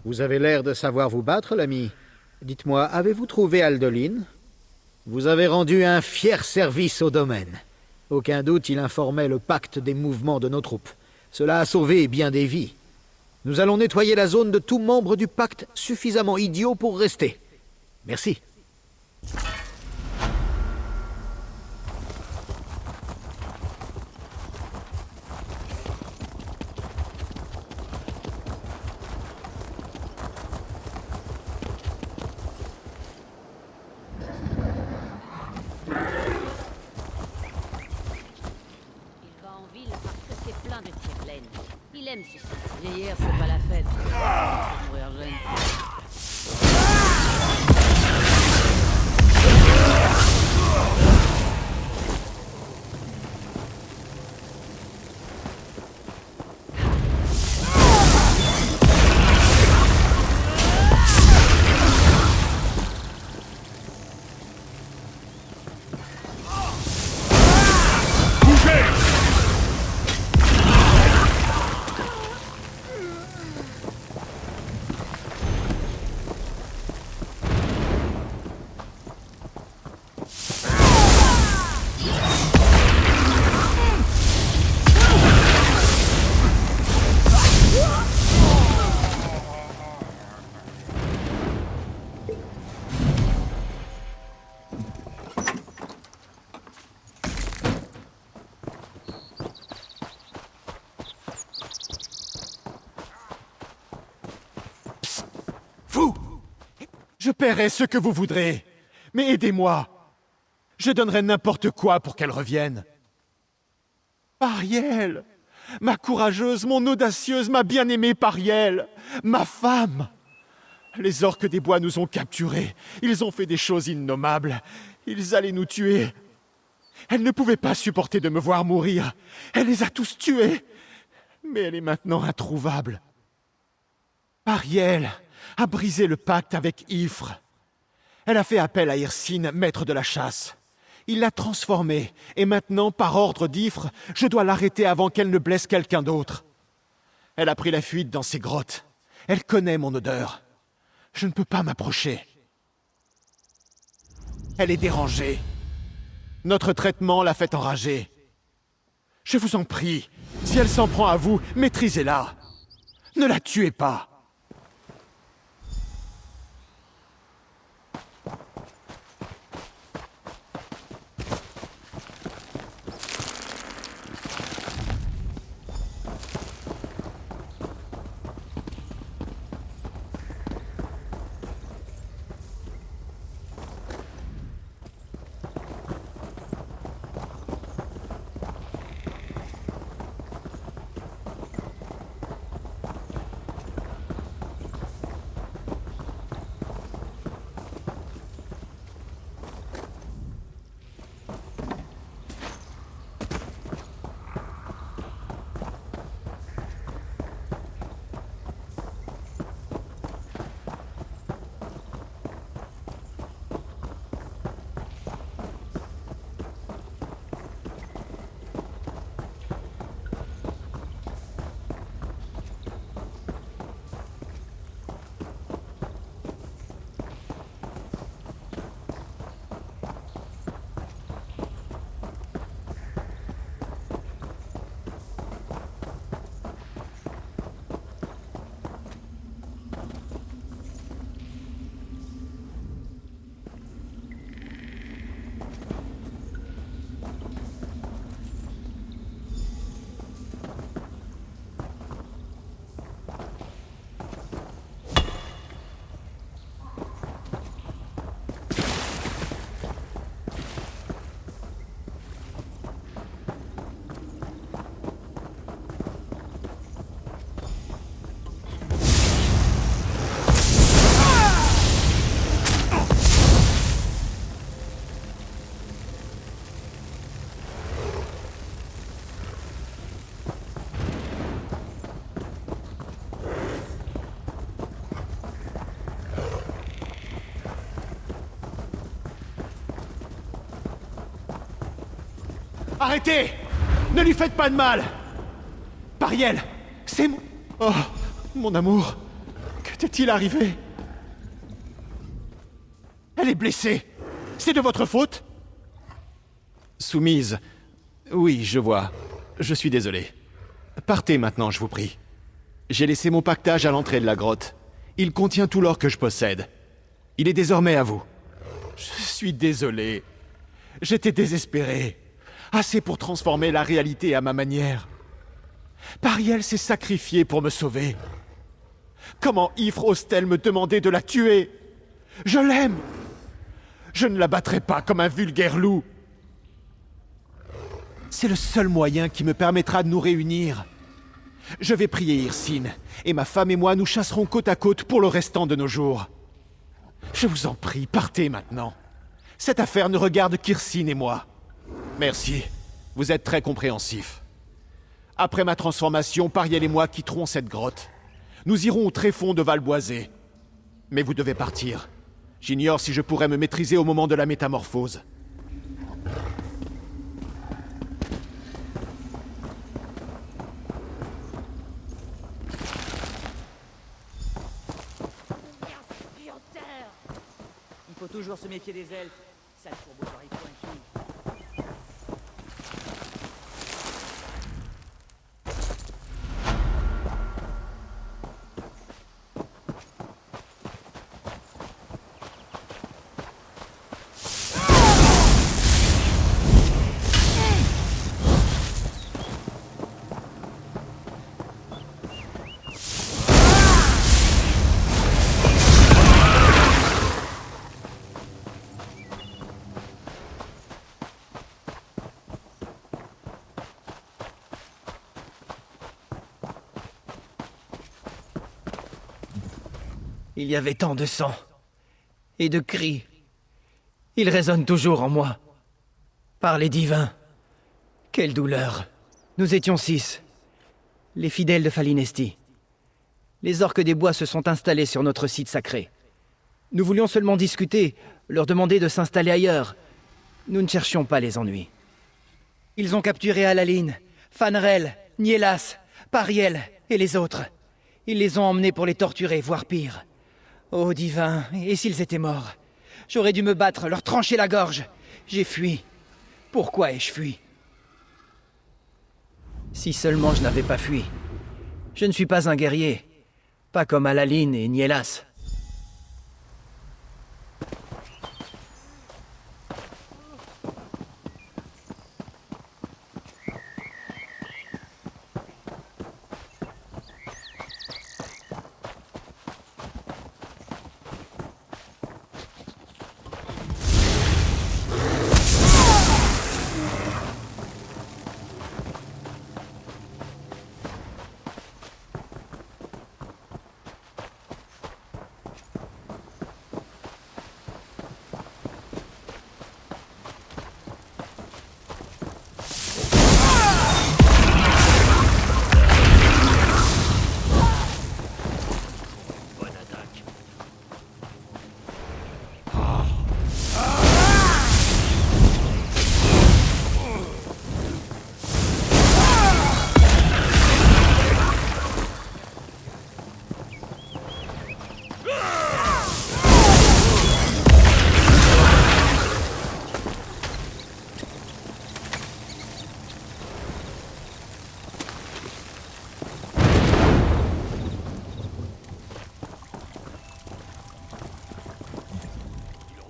Vous avez l'air de savoir vous battre, l'ami. Dites-moi, avez-vous trouvé Aldoline? Vous avez rendu un fier service au domaine. Aucun doute, il informait le pacte des mouvements de nos troupes. Cela a sauvé bien des vies. Nous allons nettoyer la zone de tout membre du pacte suffisamment idiot pour rester. Merci. Il aime ce site. Vieillir, c'est pas la fête. Faut mourir jeune. Je paierai ce que vous voudrez, mais aidez-moi. Je donnerai n'importe quoi pour qu'elle revienne. Pariel, ma courageuse, mon audacieuse, ma bien-aimée Pariel, ma femme. Les orques des bois nous ont capturés. Ils ont fait des choses innommables. Ils allaient nous tuer. Elle ne pouvait pas supporter de me voir mourir. Elle les a tous tués. Mais elle est maintenant introuvable. Pariel a brisé le pacte avec Ifre. Elle a fait appel à Hirsine, maître de la chasse. Il l'a transformée, et maintenant, par ordre d'Ifre, je dois l'arrêter avant qu'elle ne blesse quelqu'un d'autre. Elle a pris la fuite dans ses grottes. Elle connaît mon odeur. Je ne peux pas m'approcher. Elle est dérangée. Notre traitement l'a fait enrager. Je vous en prie, si elle s'en prend à vous, maîtrisez-la. Ne la tuez pas. Arrêtez! Ne lui faites pas de mal! Pariel, c'est mon... Oh, mon amour, que qu'est-il arrivé? Elle est blessée. C'est de votre faute? Soumise. Oui, je vois. Je suis désolé. Partez maintenant, je vous prie. J'ai laissé mon pactage à l'entrée de la grotte. Il contient tout l'or que je possède. Il est désormais à vous. Je suis désolé. J'étais désespéré. Assez pour transformer la réalité à ma manière. Pariel s'est sacrifié pour me sauver. Comment Ifre ose-t-elle me demander de la tuer? Je l'aime. Je ne la battrai pas comme un vulgaire loup. C'est le seul moyen qui me permettra de nous réunir. Je vais prier Hirsine, et ma femme et moi nous chasserons côte à côte pour le restant de nos jours. Je vous en prie, partez maintenant. Cette affaire ne regarde qu'Hirsine et moi. Merci, vous êtes très compréhensif. Après ma transformation, Pariel et moi quitterons cette grotte. Nous irons au tréfonds de Valboisé. Mais vous devez partir. J'ignore si je pourrai me maîtriser au moment de la métamorphose. Il faut toujours se méfier des elfes. Sale fourbeau d'oreilles pointues. Il y avait tant de sang. Et de cris. Il résonne toujours en moi. Par les divins. Quelle douleur. Nous étions 6. Les fidèles de Falinesti. Les orques des bois se sont installés sur notre site sacré. Nous voulions seulement discuter, leur demander de s'installer ailleurs. Nous ne cherchions pas les ennuis. Ils ont capturé Alaline, Fanrel, Nielas, Pariel et les autres. Ils les ont emmenés pour les torturer, voire pire. Oh divin, et s'ils étaient morts? J'aurais dû me battre, leur trancher la gorge. J'ai fui. Pourquoi ai-je fui? Si seulement je n'avais pas fui. Je ne suis pas un guerrier. Pas comme Alaline et Nielas.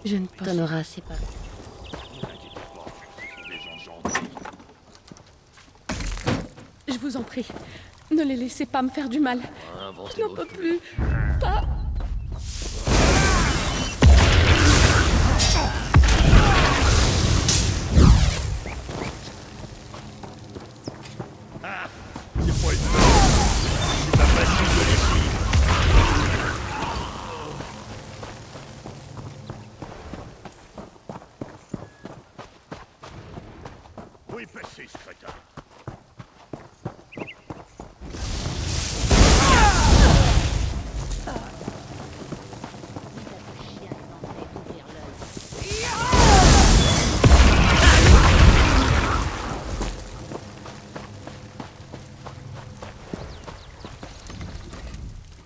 Je ne t'en auras assez pas. Je vous en prie, ne les laissez pas me faire du mal. Je n'en peux plus. Pas... Où est passé ce crétin?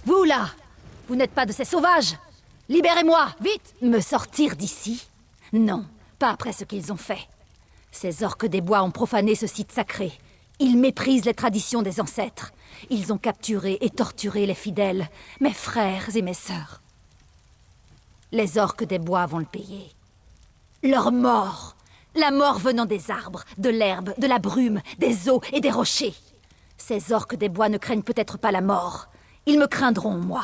Vous là! Vous n'êtes pas de ces sauvages! Libérez-moi, vite! Me sortir d'ici? Non, pas après ce qu'ils ont fait. Ces orques des bois ont profané ce site sacré. Ils méprisent les traditions des ancêtres. Ils ont capturé et torturé les fidèles, mes frères et mes sœurs. Les orques des bois vont le payer. Leur mort! La mort venant des arbres, de l'herbe, de la brume, des eaux et des rochers. Ces orques des bois ne craignent peut-être pas la mort. Ils me craindront, moi.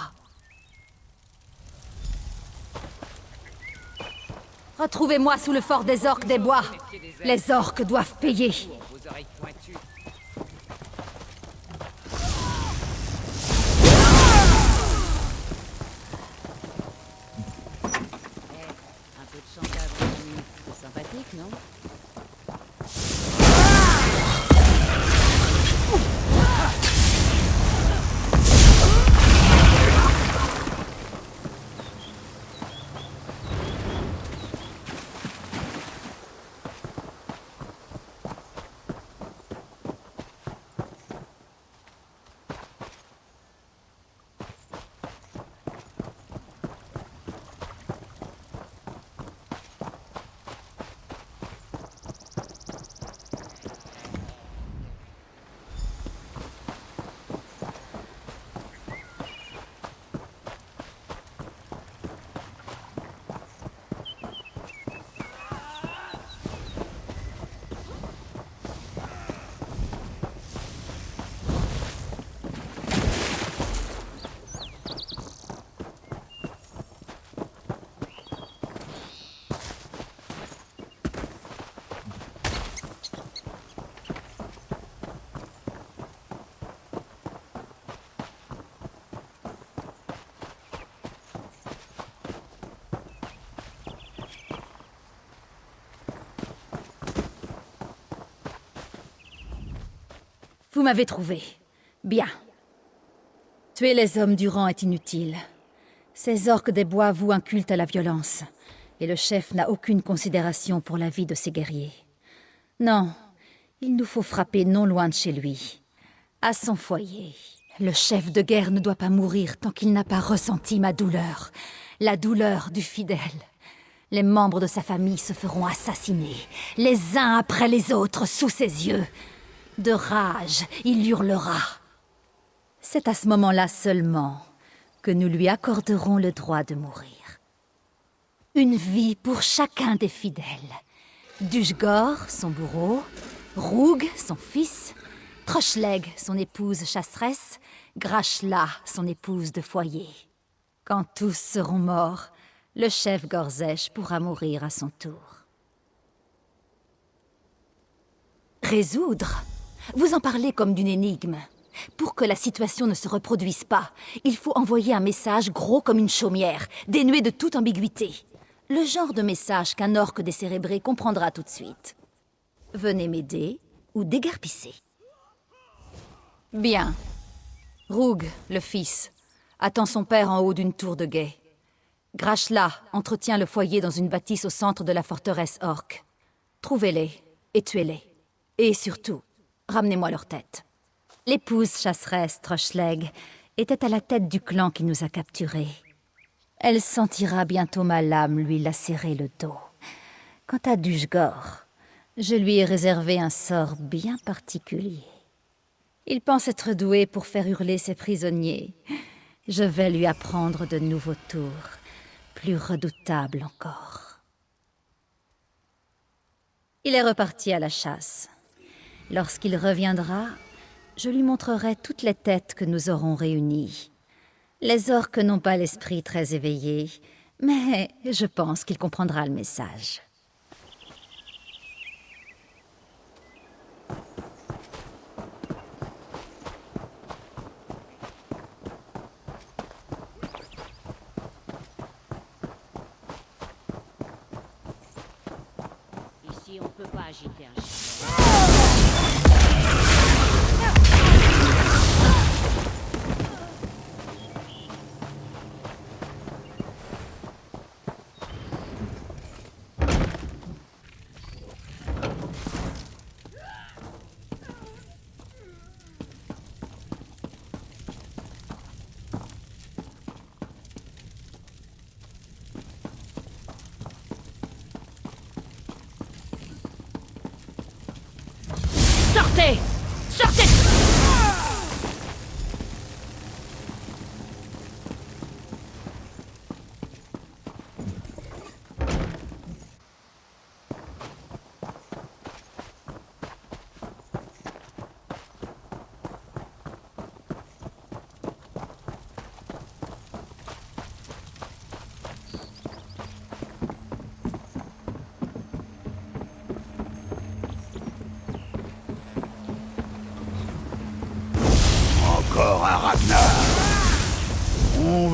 Retrouvez-moi sous le fort des orques des bois. Les orques doivent payer. Vos oreilles pointues. Un peu de chantage en ami. C'est sympathique, non? Vous m'avez trouvé. Bien. Tuer les hommes du rang est inutile. Ces orques des bois vouent un culte à la violence, et le chef n'a aucune considération pour la vie de ses guerriers. Non, il nous faut frapper non loin de chez lui, à son foyer. Le chef de guerre ne doit pas mourir tant qu'il n'a pas ressenti ma douleur, la douleur du fidèle. Les membres de sa famille se feront assassiner, les uns après les autres, sous ses yeux. De rage, il hurlera. C'est à ce moment-là seulement que nous lui accorderons le droit de mourir. Une vie pour chacun des fidèles. Dusgor, son bourreau, Roug, son fils, Trochleg, son épouse chasseresse, Grashla, son épouse de foyer. Quand tous seront morts, le chef Gorzech pourra mourir à son tour. Résoudre? Vous en parlez comme d'une énigme. Pour que la situation ne se reproduise pas, il faut envoyer un message gros comme une chaumière, dénué de toute ambiguïté. Le genre de message qu'un orque décérébré comprendra tout de suite. Venez m'aider ou déguerpissez. Bien. Roug, le fils, attend son père en haut d'une tour de guet. Grashla entretient le foyer dans une bâtisse au centre de la forteresse orque. Trouvez-les et tuez-les. Et surtout, ramenez-moi leur tête. L'épouse chasseresse Trochleg était à la tête du clan qui nous a capturés. Elle sentira bientôt ma lame lui lacérer le dos. Quant à Dusgor, je lui ai réservé un sort bien particulier. Il pense être doué pour faire hurler ses prisonniers. Je vais lui apprendre de nouveaux tours, plus redoutables encore. Il est reparti à la chasse. Lorsqu'il reviendra, je lui montrerai toutes les têtes que nous aurons réunies. Les orques n'ont pas l'esprit très éveillé, mais je pense qu'il comprendra le message. Ici, on peut pas agiter un chien.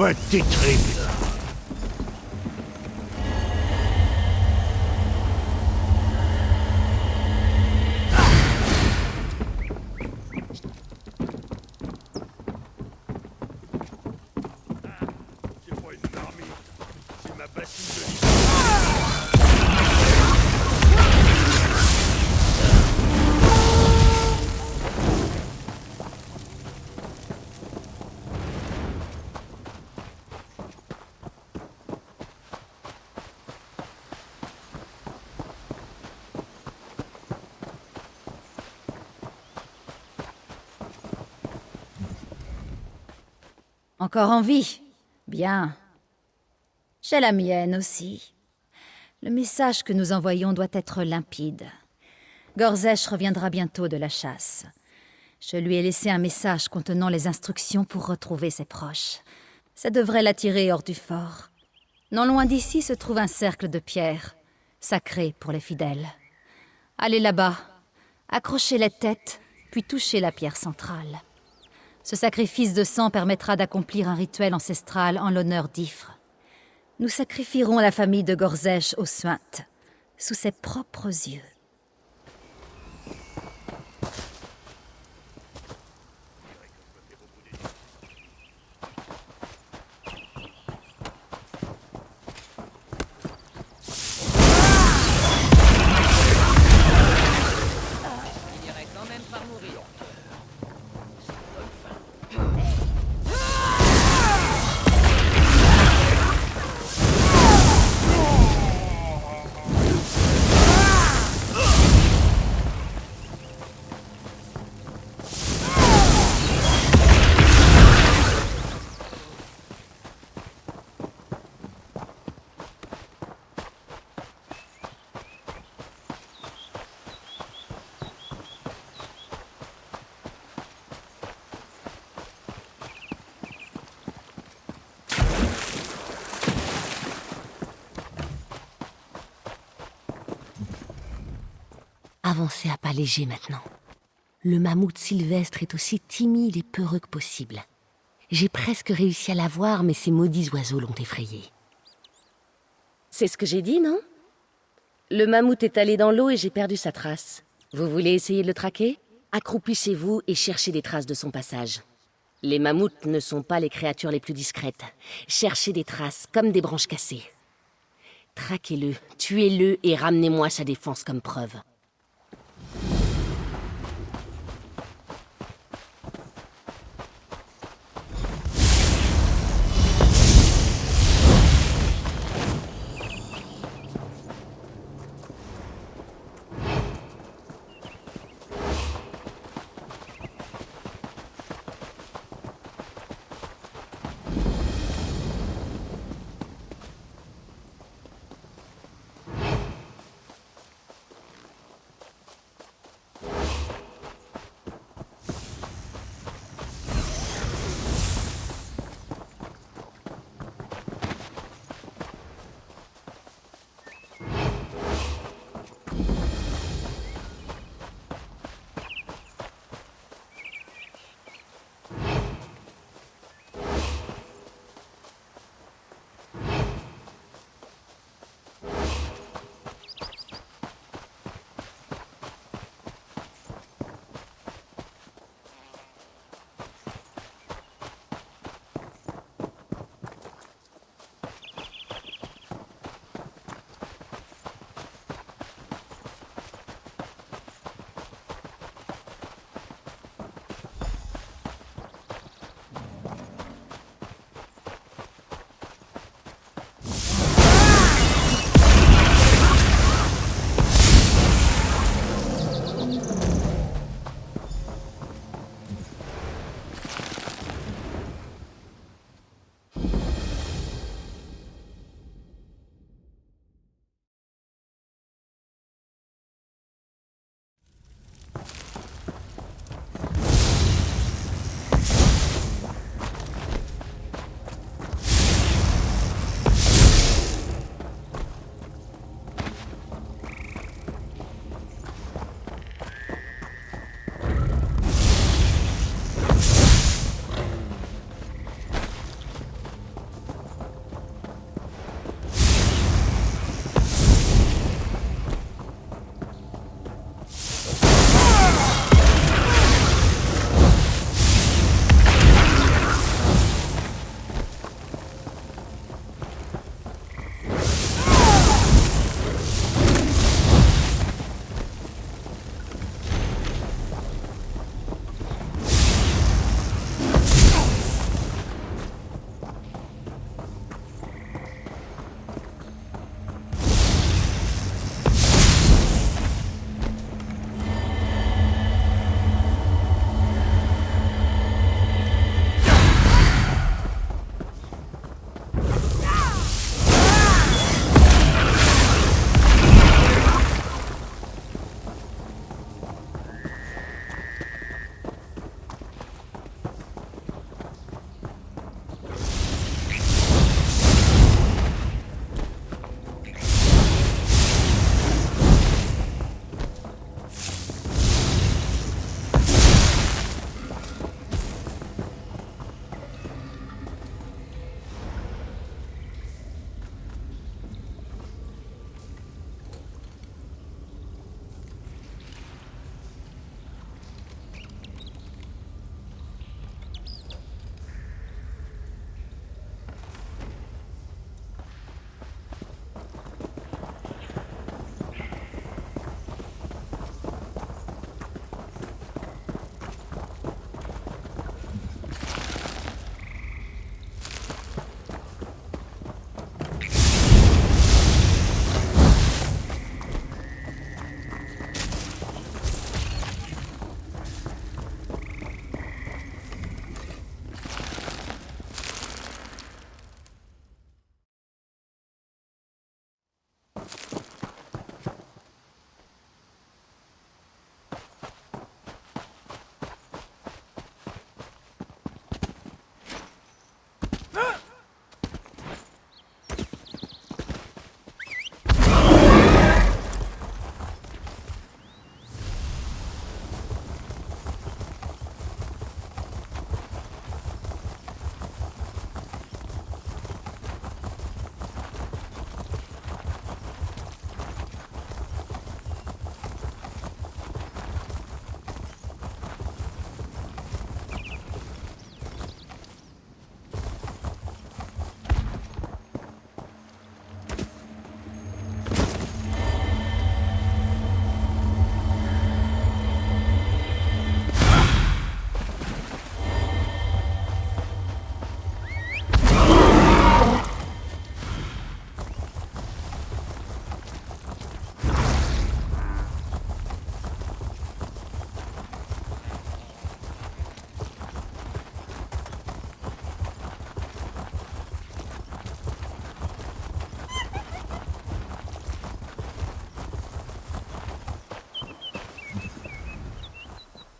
va être terrible. C'est pas une marmite, c'est ma bassine de lit. Encore en vie? Bien. J'ai la mienne aussi. Le message que nous envoyons doit être limpide. Gorzech reviendra bientôt de la chasse. Je lui ai laissé un message contenant les instructions pour retrouver ses proches. Ça devrait l'attirer hors du fort. Non loin d'ici se trouve un cercle de pierre, sacré pour les fidèles. Allez là-bas, accrochez les têtes, puis touchez la pierre centrale. Ce sacrifice de sang permettra d'accomplir un rituel ancestral en l'honneur d'Ifre. Nous sacrifierons la famille de Gorzech au Swint, sous ses propres yeux. Il finirait quand même par mourir. Avancez à pas léger maintenant. Le mammouth sylvestre est aussi timide et peureux que possible. J'ai presque réussi à la voir, mais ces maudits oiseaux l'ont effrayé. C'est ce que j'ai dit, non? Le mammouth est allé dans l'eau et j'ai perdu sa trace. Vous voulez essayer de le traquer? Accroupissez-vous et cherchez des traces de son passage. Les mammouths ne sont pas les créatures les plus discrètes. Cherchez des traces, comme des branches cassées. Traquez-le, tuez-le et ramenez-moi sa défense comme preuve.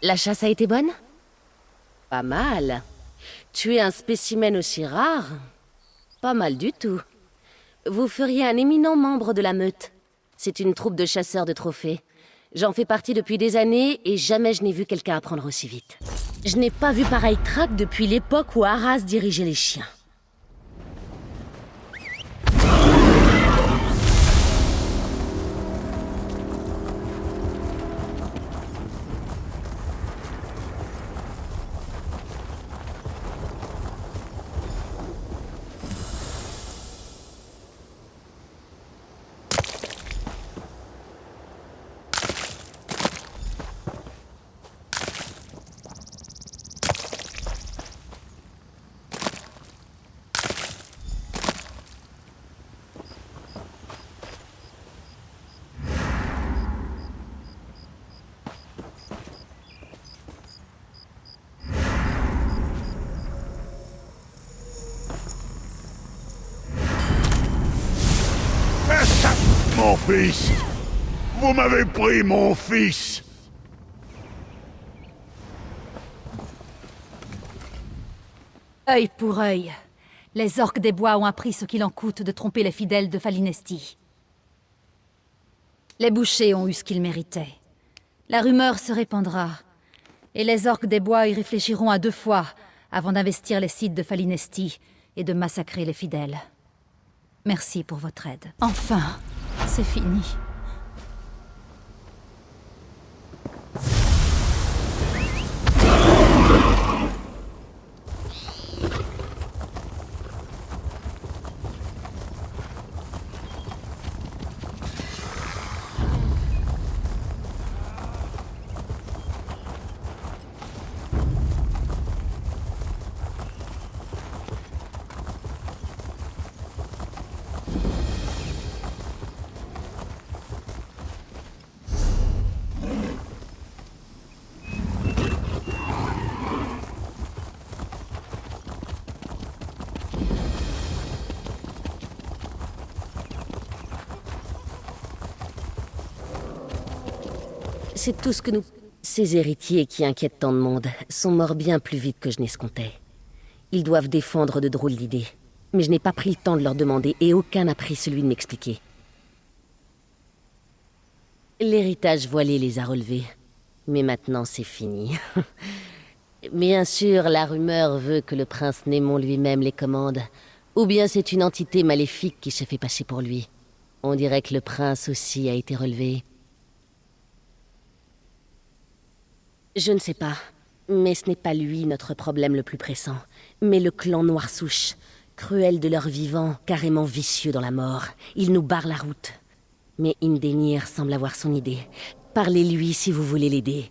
La chasse a été bonne? Pas mal. Tuer un spécimen aussi rare? Pas mal du tout. Vous feriez un éminent membre de la meute. C'est une troupe de chasseurs de trophées. J'en fais partie depuis des années et jamais je n'ai vu quelqu'un apprendre aussi vite. Je n'ai pas vu pareil trac depuis l'époque où Arras dirigeait les chiens. Mon fils! Vous m'avez pris mon fils! Œil pour œil. Les orques des bois ont appris ce qu'il en coûte de tromper les fidèles de Falinesti. Les bouchers ont eu ce qu'ils méritaient. La rumeur se répandra, et les orques des bois y réfléchiront à 2 fois avant d'investir les sites de Falinesti et de massacrer les fidèles. Merci pour votre aide. Enfin, c'est fini. C'est tout ce que nous... Ces héritiers qui inquiètent tant de monde sont morts bien plus vite que je n'escomptais. Ils doivent défendre de drôles d'idées. Mais je n'ai pas pris le temps de leur demander et aucun n'a pris celui de m'expliquer. L'héritage voilé les a relevés. Mais maintenant c'est fini. Bien sûr, la rumeur veut que le prince Némon lui-même les commande. Ou bien c'est une entité maléfique qui se fait passer pour lui. On dirait que le prince aussi a été relevé. Je ne sais pas, mais ce n'est pas lui notre problème le plus pressant, mais le clan Noir Souche, cruel de leur vivant, carrément vicieux dans la mort. Il nous barre la route. Mais Indenir semble avoir son idée. Parlez-lui si vous voulez l'aider.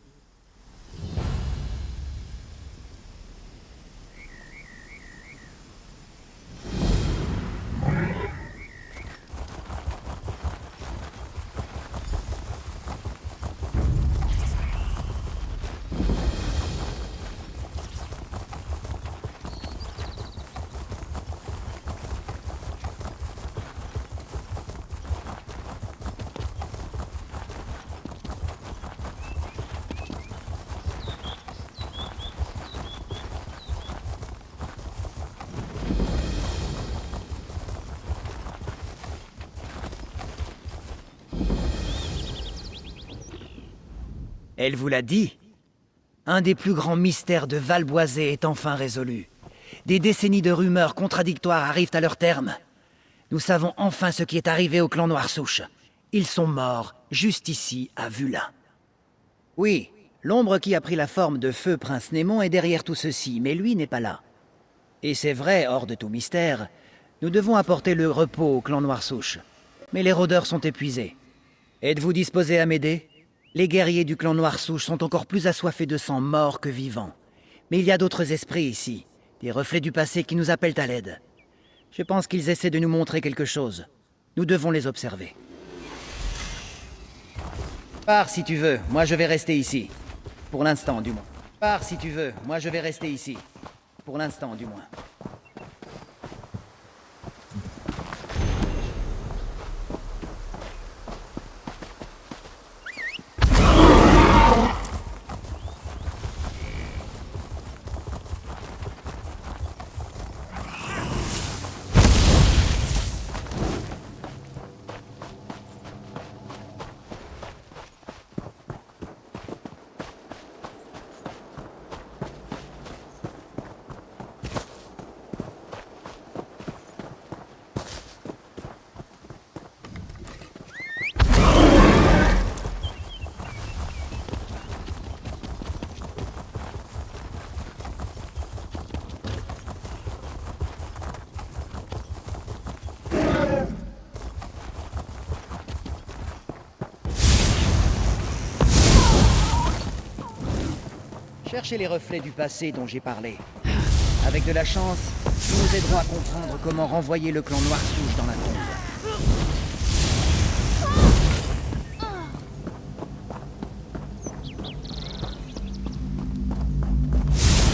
Elle vous l'a dit. Un des plus grands mystères de Valboisé est enfin résolu. Des décennies de rumeurs contradictoires arrivent à leur terme. Nous savons enfin ce qui est arrivé au clan Noir Souche. Ils sont morts, juste ici, à Vulin. Oui, l'ombre qui a pris la forme de Feu Prince Némon est derrière tout ceci, mais lui n'est pas là. Et c'est vrai, hors de tout mystère, nous devons apporter le repos au clan Noir Souche. Mais les rôdeurs sont épuisés. Êtes-vous disposé à m'aider ? Les guerriers du clan Noir Souche sont encore plus assoiffés de sang mort que vivant. Mais il y a d'autres esprits ici, des reflets du passé qui nous appellent à l'aide. Je pense qu'ils essaient de nous montrer quelque chose. Nous devons les observer. Pars si tu veux, moi je vais rester ici. Pour l'instant, du moins. Pars si tu veux, moi je vais rester ici. Pour l'instant, du moins. Cherchez les reflets du passé dont j'ai parlé. Avec de la chance, nous nous aiderons à comprendre comment renvoyer le clan Noir-Souche dans la tombe.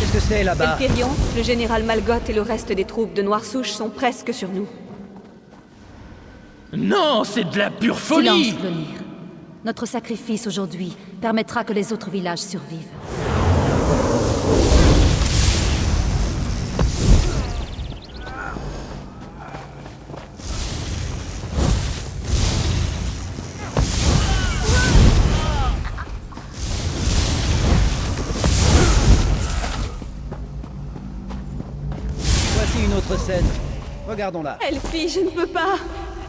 Qu'est-ce que c'est là-bas? Elpyrion, le général Malgoth et le reste des troupes de Noir-Souche sont presque sur nous. Non, c'est de la pure folie! Silence, Glonir. Notre sacrifice aujourd'hui permettra que les autres villages survivent. Voici une autre scène. Regardons-la. Elfie, je ne peux pas.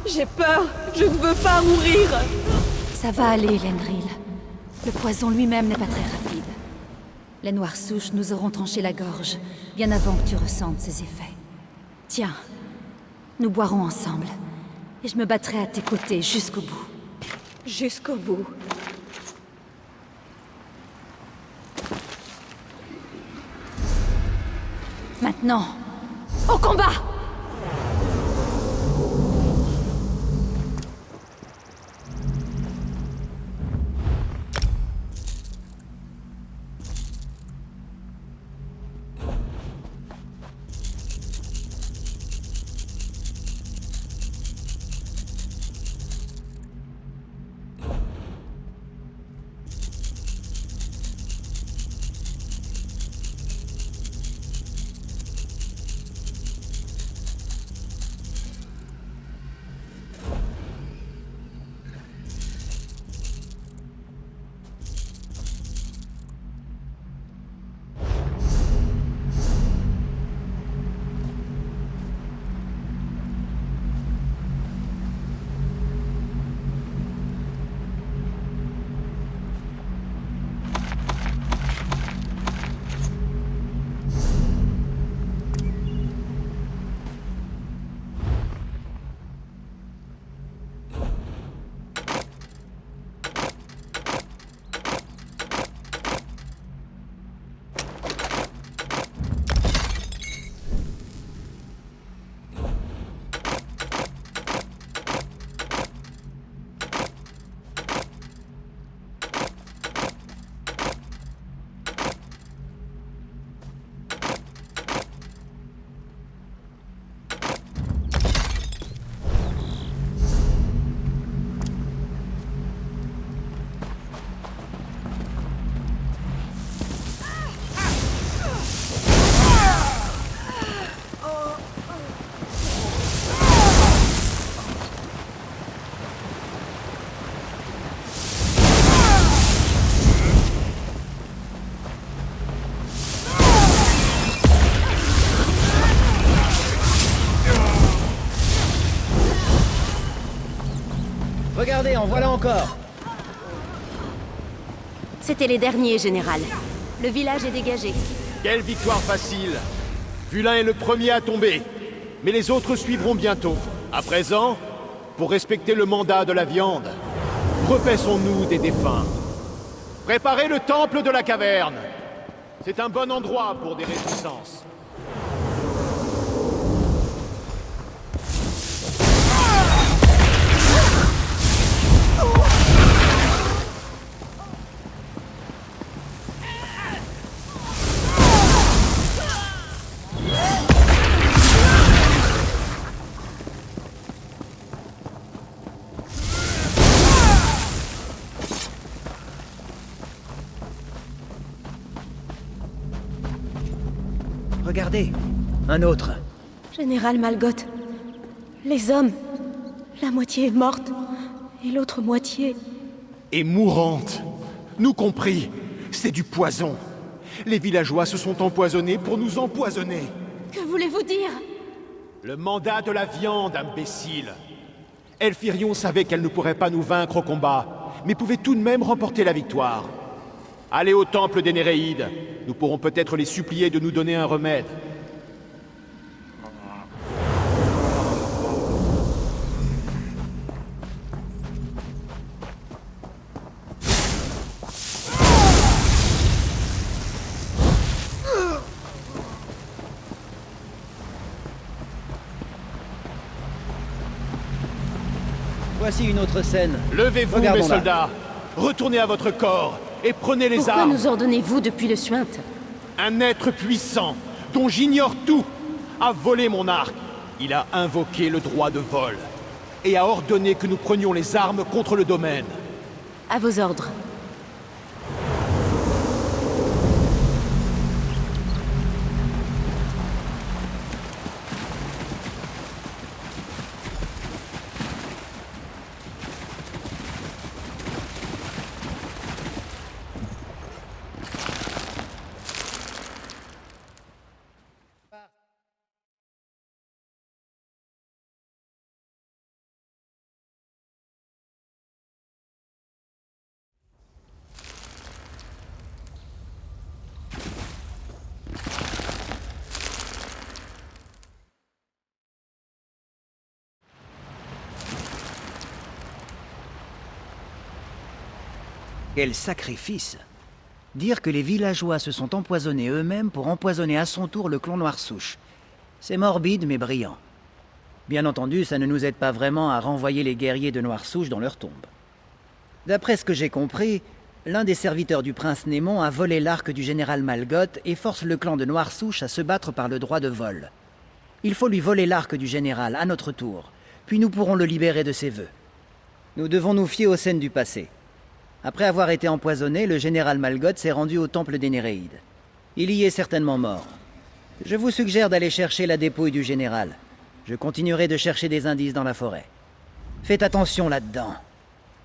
J'ai peur. Je ne veux pas mourir. Ça va aller, Elendril. Le poison lui-même n'est pas très rapide. Les Noirs Souches nous auront tranché la gorge, bien avant que tu ressentes ses effets. Tiens, nous boirons ensemble, et je me battrai à tes côtés jusqu'au bout. Jusqu'au bout. Maintenant, au combat! Regardez, en voilà encore. C'était les derniers, général. Le village est dégagé. Quelle victoire facile! Vulin est le premier à tomber, mais les autres suivront bientôt. À présent, pour respecter le mandat de la viande, repaissons-nous des défunts. Préparez le temple de la caverne. C'est un bon endroit pour des résistances. Regardez, un autre. Général Malgoth. Les hommes. La moitié est morte. Et l'autre moitié... Et mourante. Nous compris. C'est du poison. Les villageois se sont empoisonnés pour nous empoisonner. Que voulez-vous dire? Le mandat de la viande, imbécile. Elphyrion savait qu'elle ne pourrait pas nous vaincre au combat, mais pouvait tout de même remporter la victoire. Allez au temple des Néréides. Nous pourrons peut-être les supplier de nous donner un remède. Voici une autre scène. Levez-vous, mes Regardons-la. soldats. Retournez à votre corps et prenez les Pourquoi armes. nous ordonnez-vous depuis le suinte? Un être puissant, dont j'ignore tout, a volé mon arc. Il a invoqué le droit de vol et a ordonné que nous prenions les armes contre le domaine. À vos ordres. Quel sacrifice! Dire que les villageois se sont empoisonnés eux-mêmes pour empoisonner à son tour le clan Noir Souche. C'est morbide mais brillant. Bien entendu, ça ne nous aide pas vraiment à renvoyer les guerriers de Noir Souche dans leur tombe. D'après ce que j'ai compris, l'un des serviteurs du prince Némon a volé l'arc du général Malgoth et force le clan de Noir Souche à se battre par le droit de vol. Il faut lui voler l'arc du général à notre tour, puis nous pourrons le libérer de ses vœux. Nous devons nous fier aux scènes du passé. Après avoir été empoisonné, le général Malgoth s'est rendu au temple des Néréides. Il y est certainement mort. Je vous suggère d'aller chercher la dépouille du général. Je continuerai de chercher des indices dans la forêt. Faites attention là-dedans.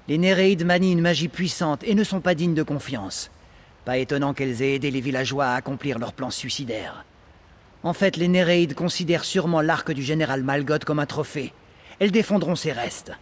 Les Néréides manient une magie puissante et ne sont pas dignes de confiance. Pas étonnant qu'elles aient aidé les villageois à accomplir leur plan suicidaire. En fait, les Néréides considèrent sûrement l'arc du général Malgoth comme un trophée. Elles défendront ses restes.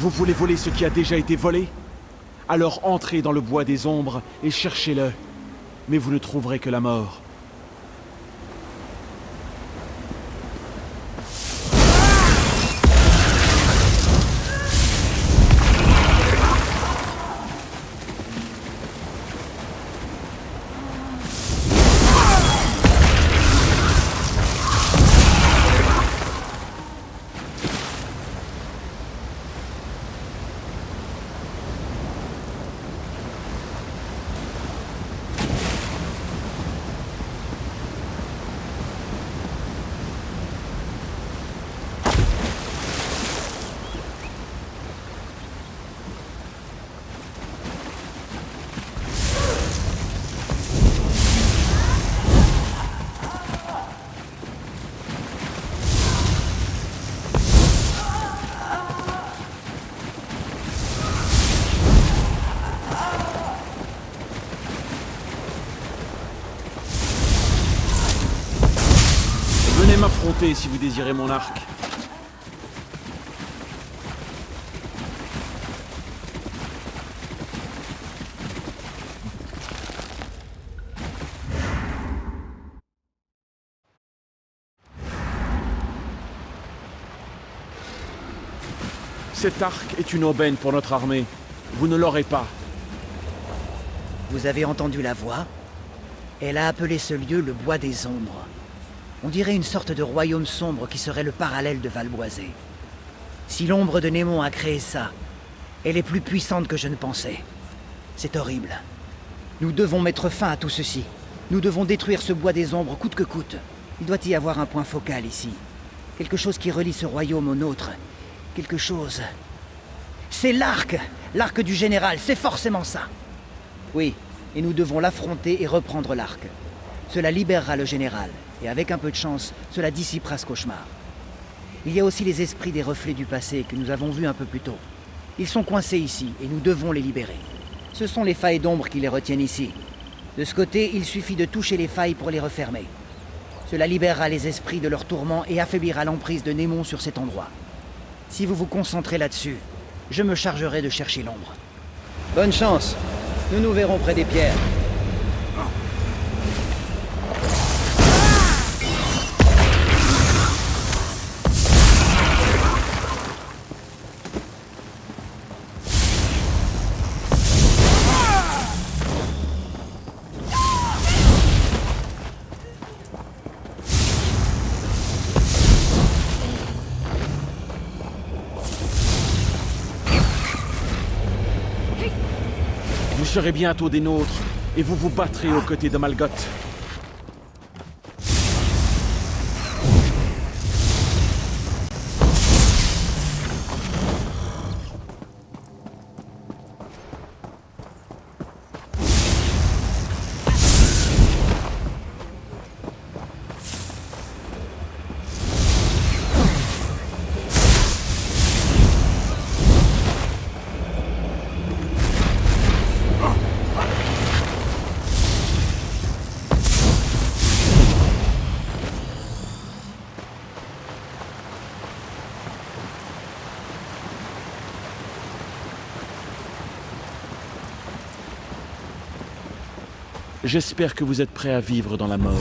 Vous voulez voler ce qui a déjà été volé? Alors entrez dans le bois des ombres et cherchez-le. Mais vous ne trouverez que la mort. m'affronter si vous désirez mon arc. Cet arc est une aubaine pour notre armée. Vous ne l'aurez pas. Vous avez entendu la voix? Elle a appelé ce lieu le Bois des Ombres. On dirait une sorte de royaume sombre qui serait le parallèle de Valboisé. Si l'ombre de Némon a créé ça, elle est plus puissante que je ne pensais. C'est horrible. Nous devons mettre fin à tout ceci. Nous devons détruire ce Bois des Ombres coûte que coûte. Il doit y avoir un point focal ici. Quelque chose qui relie ce royaume au nôtre. Quelque chose... C'est l'arc! L'arc du général, c'est forcément ça! Oui, et nous devons l'affronter et reprendre l'arc. Cela libérera le général, et avec un peu de chance, cela dissipera ce cauchemar. Il y a aussi les esprits des reflets du passé que nous avons vus un peu plus tôt. Ils sont coincés ici, et nous devons les libérer. Ce sont les failles d'ombre qui les retiennent ici. De ce côté, il suffit de toucher les failles pour les refermer. Cela libérera les esprits de leur tourment et affaiblira l'emprise de Némon sur cet endroit. Si vous vous concentrez là-dessus, je me chargerai de chercher l'ombre. Bonne chance. Nous nous verrons près des pierres. Vous serez bientôt des nôtres, et vous vous battrez aux côtés de Malgoth. J'espère que vous êtes prêts à vivre dans la mort.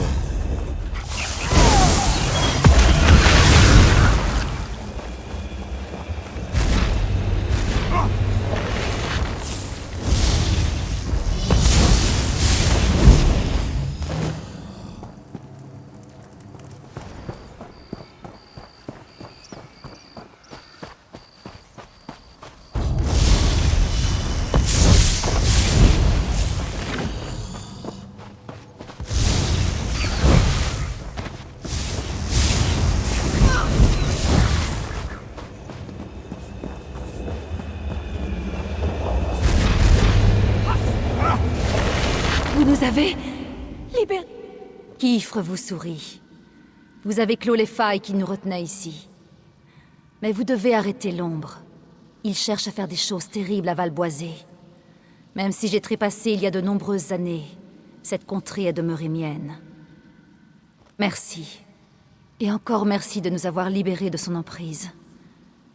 Vous nous avez... libérés. Kifre vous sourit. Vous avez clos les failles qui nous retenaient ici. Mais vous devez arrêter l'ombre. Il cherche à faire des choses terribles à Valboisé. Même si j'ai trépassé il y a de nombreuses années, cette contrée est demeurée mienne. Merci. Et encore merci de nous avoir libérés de son emprise.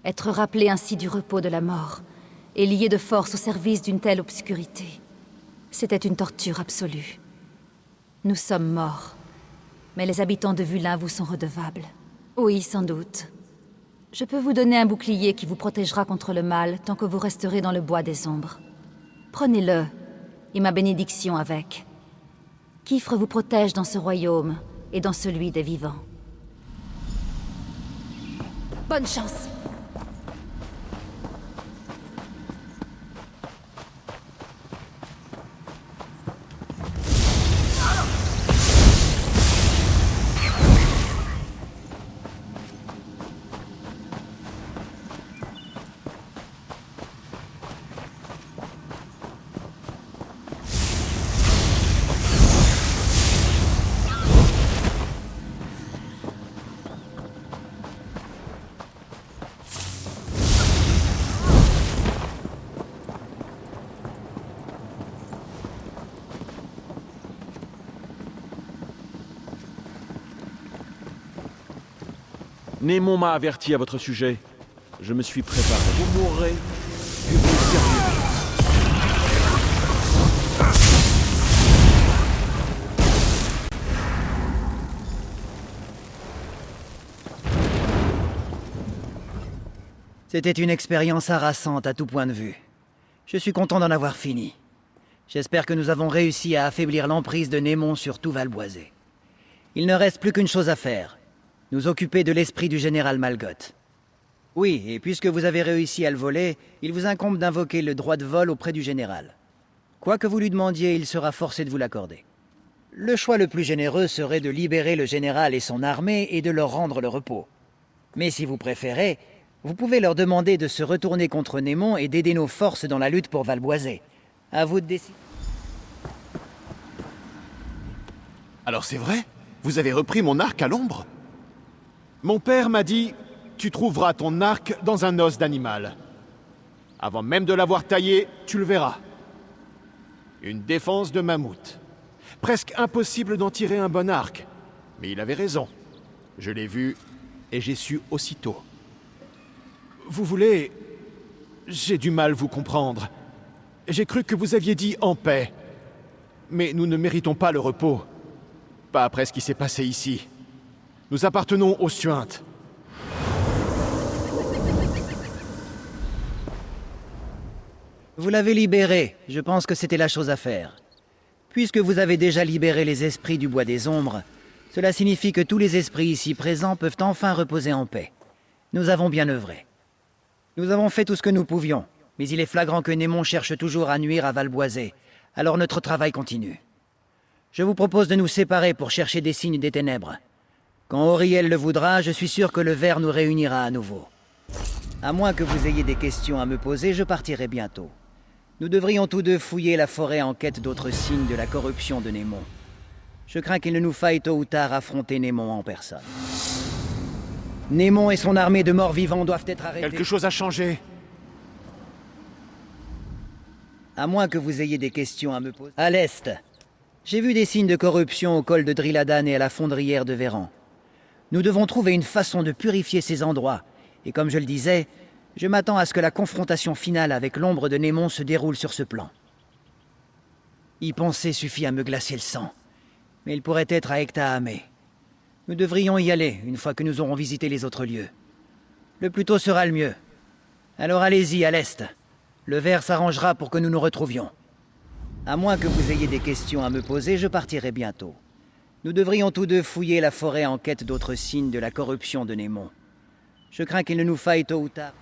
Être rappelé ainsi du repos de la mort, et lié de force au service d'une telle obscurité. C'était une torture absolue. Nous sommes morts, mais les habitants de Vulin vous sont redevables. Oui, sans doute. Je peux vous donner un bouclier qui vous protégera contre le mal tant que vous resterez dans le Bois des Ombres. Prenez-le, et ma bénédiction avec. Kifre vous protège dans ce royaume et dans celui des vivants. Bonne chance! Némon m'a averti à votre sujet. Je me suis préparé. Vous mourrez, puis vous servirez. C'était une expérience harassante à tout point de vue. Je suis content d'en avoir fini. J'espère que nous avons réussi à affaiblir l'emprise de Némon sur tout Valboisé. Il ne reste plus qu'une chose à faire. Nous occuper de l'esprit du général Malgoth. Oui, et puisque vous avez réussi à le voler, il vous incombe d'invoquer le droit de vol auprès du général. Quoi que vous lui demandiez, il sera forcé de vous l'accorder. Le choix le plus généreux serait de libérer le général et son armée et de leur rendre le repos. Mais si vous préférez, vous pouvez leur demander de se retourner contre Némon et d'aider nos forces dans la lutte pour Valboisé. À vous de décider. Alors c'est vrai? Vous avez repris mon arc à l'ombre? Mon père m'a dit, tu trouveras ton arc dans un os d'animal. Avant même de l'avoir taillé, tu le verras. Une défense de mammouth. Presque impossible d'en tirer un bon arc. Mais il avait raison. Je l'ai vu et j'ai su aussitôt. Vous voulez... J'ai du mal vous comprendre. J'ai cru que vous aviez dit en paix. Mais nous ne méritons pas le repos. Pas après ce qui s'est passé ici. Nous appartenons aux Suintes. Vous l'avez libéré, je pense que c'était la chose à faire. Puisque vous avez déjà libéré les esprits du Bois des Ombres, cela signifie que tous les esprits ici présents peuvent enfin reposer en paix. Nous avons bien œuvré. Nous avons fait tout ce que nous pouvions, mais il est flagrant que Némon cherche toujours à nuire à Valboisé, alors notre travail continue. Je vous propose de nous séparer pour chercher des signes des ténèbres. Quand Auriel le voudra, je suis sûr que le ver nous réunira à nouveau. À moins que vous ayez des questions à me poser, je partirai bientôt. Nous devrions tous deux fouiller la forêt en quête d'autres signes de la corruption de Némon. Je crains qu'il ne nous faille tôt ou tard affronter Némon en personne. Némon et son armée de morts vivants doivent être arrêtés. Quelque chose a changé. À moins que vous ayez des questions à me poser. À l'est, j'ai vu des signes de corruption au col de Drilladan et à la fondrière de Véran. Nous devons trouver une façon de purifier ces endroits. Et comme je le disais, je m'attends à ce que la confrontation finale avec l'ombre de Némon se déroule sur ce plan. Y penser suffit à me glacer le sang. Mais il pourrait être à Ektahamé. Nous devrions y aller une fois que nous aurons visité les autres lieux. Le plus tôt sera le mieux. Alors allez-y, à l'est. Le ver s'arrangera pour que nous nous retrouvions. À moins que vous ayez des questions à me poser, je partirai bientôt. Nous devrions tous deux fouiller la forêt en quête d'autres signes de la corruption de Némon. Je crains qu'il ne nous faille tôt ou tard.